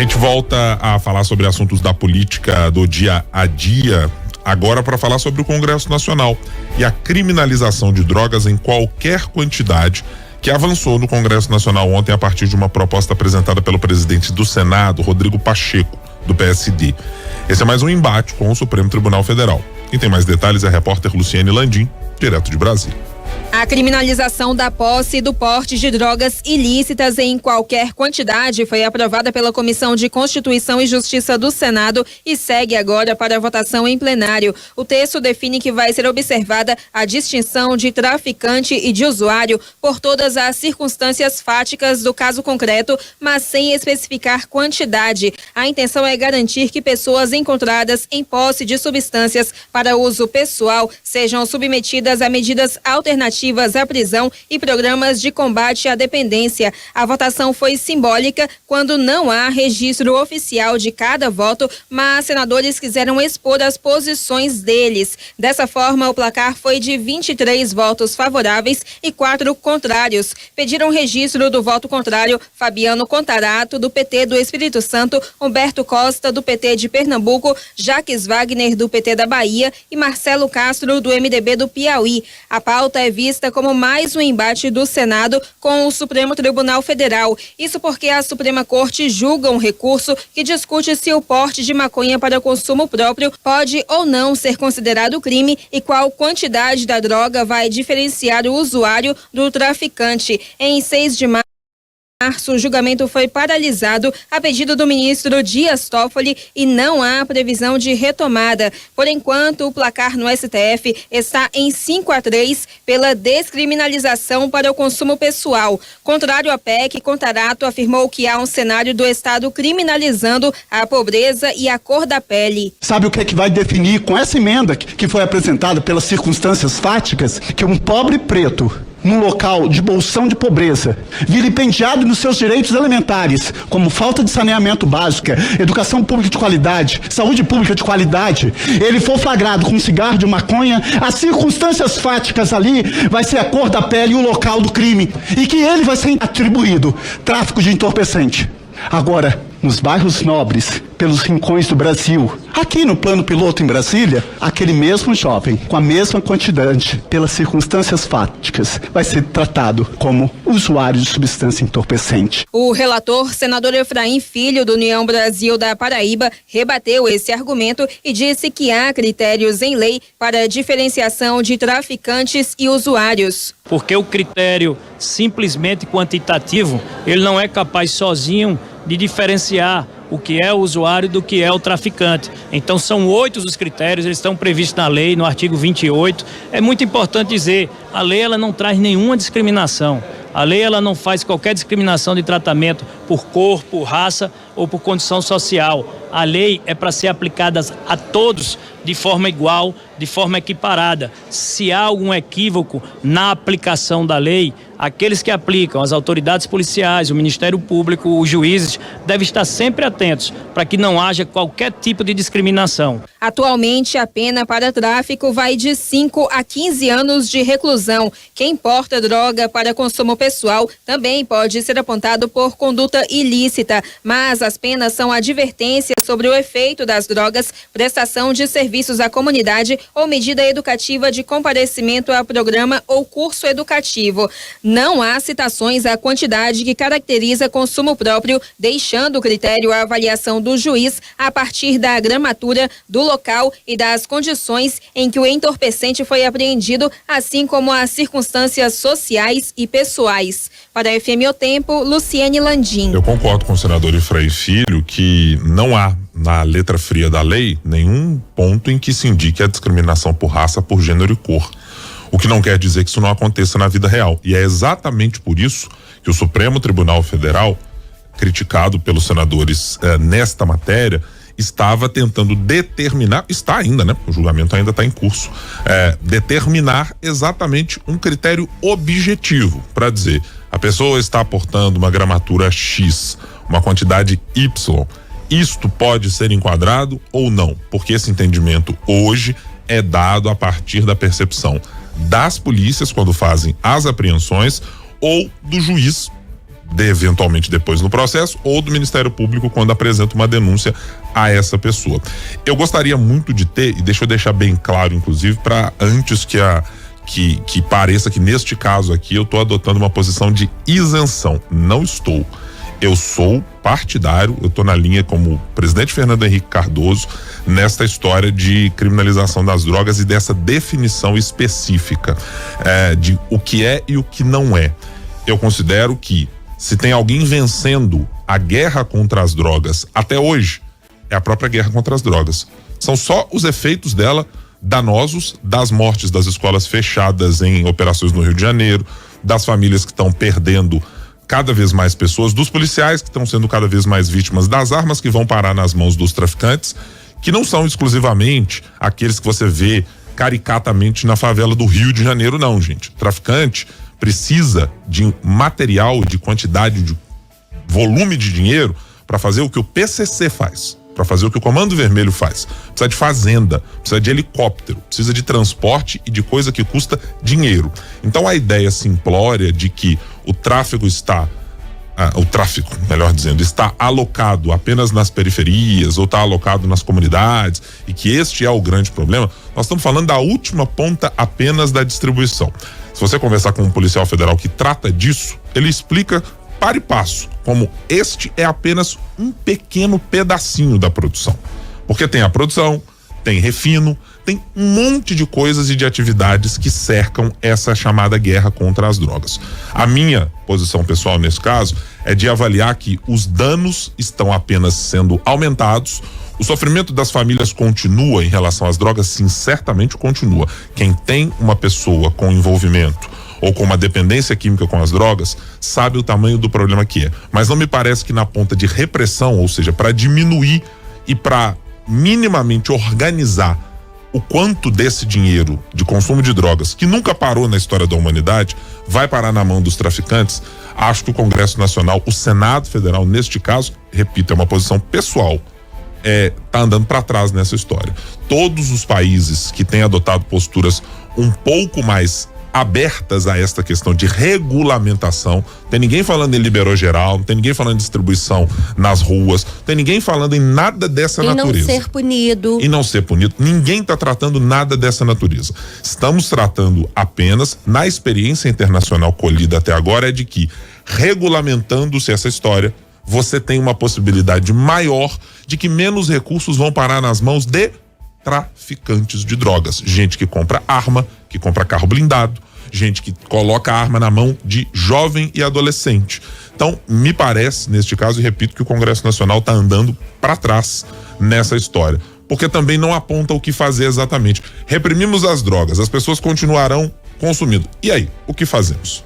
gente volta a falar sobre assuntos da política do dia a dia, agora para falar sobre o Congresso Nacional e a criminalização de drogas em qualquer quantidade, que avançou no Congresso Nacional ontem a partir de uma proposta apresentada pelo presidente do Senado, Rodrigo Pacheco, do PSD. Esse é mais um embate com o Supremo Tribunal Federal. Quem tem mais detalhes é a repórter Luciane Landim, direto de Brasília. A criminalização da posse e do porte de drogas ilícitas em qualquer quantidade foi aprovada pela Comissão de Constituição e Justiça do Senado e segue agora para a votação em plenário. O texto define que vai ser observada a distinção de traficante e de usuário por todas as circunstâncias fáticas do caso concreto, mas sem especificar quantidade. A intenção é garantir que pessoas encontradas em posse de substâncias para uso pessoal sejam submetidas a medidas alternativas à prisão e programas de combate à dependência. A votação foi simbólica quando não há registro oficial de cada voto, mas senadores quiseram expor as posições deles. Dessa forma, o placar foi de 23 votos favoráveis e 4 contrários. Pediram registro do voto contrário Fabiano Contarato, do PT do Espírito Santo, Humberto Costa, do PT de Pernambuco, Jaques Wagner, do PT da Bahia e Marcelo Castro, do MDB do Piauí. A pauta é vista como mais um embate do Senado com o Supremo Tribunal Federal. Isso porque a Suprema Corte julga um recurso que discute se o porte de maconha para consumo próprio pode ou não ser considerado crime e qual quantidade da droga vai diferenciar o usuário do traficante. Em 6 de março, o julgamento foi paralisado a pedido do ministro Dias Toffoli e não há previsão de retomada. Por enquanto, o placar no STF está em 5-3 pela descriminalização para o consumo pessoal. Contrário à PEC, Contarato afirmou que há um cenário do Estado criminalizando a pobreza e a cor da pele. Sabe o que é que vai definir com essa emenda que foi apresentada pelas circunstâncias fáticas? Que um pobre preto num local de bolsão de pobreza, vilipendiado nos seus direitos elementares, como falta de saneamento básico, educação pública de qualidade, saúde pública de qualidade, ele for flagrado com um cigarro de maconha, as circunstâncias fáticas ali vai ser a cor da pele e o local do crime, e que ele vai ser atribuído tráfico de entorpecente. Agora, nos bairros nobres, pelos rincões do Brasil, aqui no plano piloto em Brasília, aquele mesmo jovem, com a mesma quantidade, pelas circunstâncias fáticas, vai ser tratado como usuário de substância entorpecente. O relator, senador Efraim Filho, do União Brasil da Paraíba, rebateu esse argumento e disse que há critérios em lei para diferenciação de traficantes e usuários. Porque o critério simplesmente quantitativo, ele não é capaz sozinho de diferenciar o que é o usuário do que é o traficante. Então são 8 os critérios, eles estão previstos na lei, no artigo 28. É muito importante dizer, a lei ela não traz nenhuma discriminação. A lei ela não faz qualquer discriminação de tratamento por cor, por raça ou por condição social. A lei é para ser aplicada a todos de forma igual, de forma equiparada. Se há algum equívoco na aplicação da lei, aqueles que aplicam, as autoridades policiais, o Ministério Público, os juízes, devem estar sempre atentos para que não haja qualquer tipo de discriminação. Atualmente, a pena para tráfico vai de 5 a 15 anos de reclusão. Quem porta droga para consumo pessoal também pode ser apontado por conduta ilícita, mas as penas são advertências sobre o efeito das drogas, prestação de serviços à comunidade ou medida educativa de comparecimento a programa ou curso educativo. Não há citações à quantidade que caracteriza consumo próprio, deixando o critério à avaliação do juiz a partir da gramatura, do local e das condições em que o entorpecente foi apreendido, assim como as circunstâncias sociais e pessoais. Para a FM O Tempo, Luciane Landim. Eu concordo com o senador Efraim Filho que não há na letra fria da lei nenhum ponto em que se indique a discriminação por raça, por gênero e cor. O que não quer dizer que isso não aconteça na vida real. E é exatamente por isso que o Supremo Tribunal Federal, criticado pelos senadores nesta matéria, estava tentando determinar, está ainda, né? O julgamento ainda está em curso, determinar exatamente um critério objetivo para dizer, a pessoa está aportando uma gramatura X, uma quantidade Y, isto pode ser enquadrado ou não, porque esse entendimento hoje é dado a partir da percepção das polícias quando fazem as apreensões ou do juiz eventualmente depois no processo, ou do Ministério Público quando apresenta uma denúncia a essa pessoa. Eu gostaria muito de ter, e deixa eu deixar bem claro, inclusive, para antes que pareça que neste caso aqui eu estou adotando uma posição de isenção. Não estou. Eu sou partidário, eu estou na linha como o presidente Fernando Henrique Cardoso nesta história de criminalização das drogas e dessa definição específica de o que é e o que não é. Eu considero que se tem alguém vencendo a guerra contra as drogas até hoje, é a própria guerra contra as drogas. São só os efeitos dela danosos, das mortes das escolas fechadas em operações no Rio de Janeiro, das famílias que estão perdendo cada vez mais pessoas, dos policiais que estão sendo cada vez mais vítimas das armas que vão parar nas mãos dos traficantes, que não são exclusivamente aqueles que você vê caricatamente na favela do Rio de Janeiro, não, gente. O traficante precisa de material, de quantidade, de volume de dinheiro para fazer o que o PCC faz, para fazer o que o Comando Vermelho faz. Precisa de fazenda, precisa de helicóptero, precisa de transporte e de coisa que custa dinheiro. Então a ideia simplória de que o tráfico está alocado apenas nas periferias ou está alocado nas comunidades e que este é o grande problema, nós estamos falando da última ponta apenas da distribuição. Se você conversar com um policial federal que trata disso, ele explica para e passo como este é apenas um pequeno pedacinho da produção. Porque tem a produção, tem refino, tem um monte de coisas e de atividades que cercam essa chamada guerra contra as drogas. A minha posição pessoal nesse caso é de avaliar que os danos estão apenas sendo aumentados, o sofrimento das famílias continua em relação às drogas, sim, certamente continua. Quem tem uma pessoa com envolvimento ou com uma dependência química com as drogas, sabe o tamanho do problema que é. Mas não me parece que na ponta de repressão, ou seja, para diminuir e para minimamente organizar o quanto desse dinheiro de consumo de drogas, que nunca parou na história da humanidade, vai parar na mão dos traficantes, acho que o Congresso Nacional, o Senado Federal, neste caso, repito, é uma posição pessoal, tá andando para trás nessa história. Todos os países que têm adotado posturas um pouco mais abertas a esta questão de regulamentação, tem ninguém falando em liberou geral, não tem ninguém falando em distribuição nas ruas, tem ninguém falando em nada dessa natureza. E não ser punido. E não ser punido. Ninguém está tratando nada dessa natureza. Estamos tratando apenas, na experiência internacional colhida até agora, é de que, regulamentando-se essa história, você tem uma possibilidade maior de que menos recursos vão parar nas mãos de traficantes de drogas, gente que compra arma, que compra carro blindado, gente que coloca a arma na mão de jovem e adolescente. Então, me parece, neste caso, e repito, que o Congresso Nacional está andando para trás nessa história, porque também não aponta o que fazer exatamente. Reprimimos as drogas, as pessoas continuarão consumindo. E aí, o que fazemos?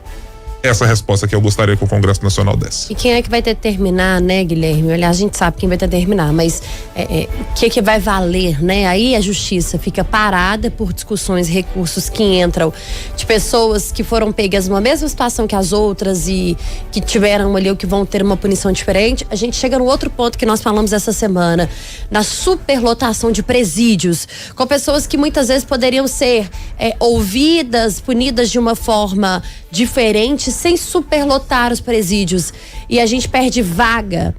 Essa é a resposta que eu gostaria que o Congresso Nacional desse. E quem é que vai determinar, né, Guilherme? Aliás, a gente sabe quem vai determinar, mas o que vai valer, né? Aí a justiça fica parada por discussões e recursos que entram de pessoas que foram pegas numa mesma situação que as outras e que tiveram ali ou que vão ter uma punição diferente. A gente chega no outro ponto que nós falamos essa semana, na superlotação de presídios, com pessoas que muitas vezes poderiam ser ouvidas, punidas de uma forma diferente, sem superlotar os presídios, e a gente perde vaga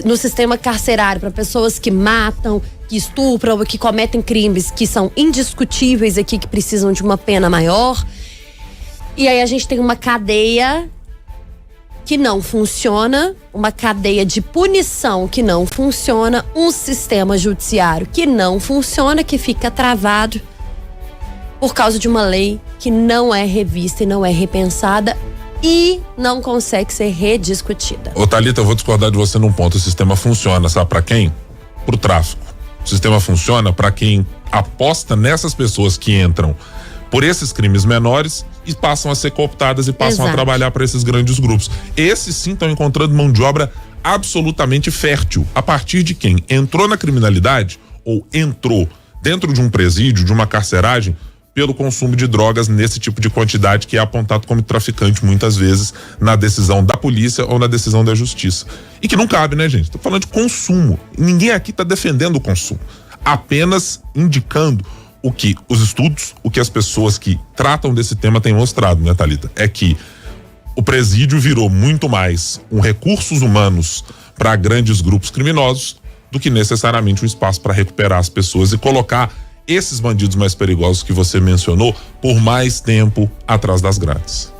no sistema carcerário para pessoas que matam, que estupram, que cometem crimes que são indiscutíveis aqui, que precisam de uma pena maior. E aí a gente tem uma cadeia que não funciona, uma cadeia de punição que não funciona, um sistema judiciário que não funciona, que fica travado por causa de uma lei que não é revista e não é repensada e não consegue ser rediscutida. Ô Thalita, eu vou discordar de você num ponto. O sistema funciona, sabe pra quem? Pro tráfico. O sistema funciona pra quem aposta nessas pessoas que entram por esses crimes menores e passam a ser cooptadas e passam a trabalhar para esses grandes grupos. Esses sim estão encontrando mão de obra absolutamente fértil. A partir de quem entrou na criminalidade ou entrou dentro de um presídio, de uma carceragem, pelo consumo de drogas nesse tipo de quantidade que é apontado como traficante muitas vezes na decisão da polícia ou na decisão da justiça. E que não cabe, né, gente? Tô falando de consumo. Ninguém aqui tá defendendo o consumo. Apenas indicando o que os estudos, o que as pessoas que tratam desse tema têm mostrado, né, Thalita? É que o presídio virou muito mais um recursos humanos para grandes grupos criminosos do que necessariamente um espaço para recuperar as pessoas e colocar esses bandidos mais perigosos que você mencionou por mais tempo atrás das grades.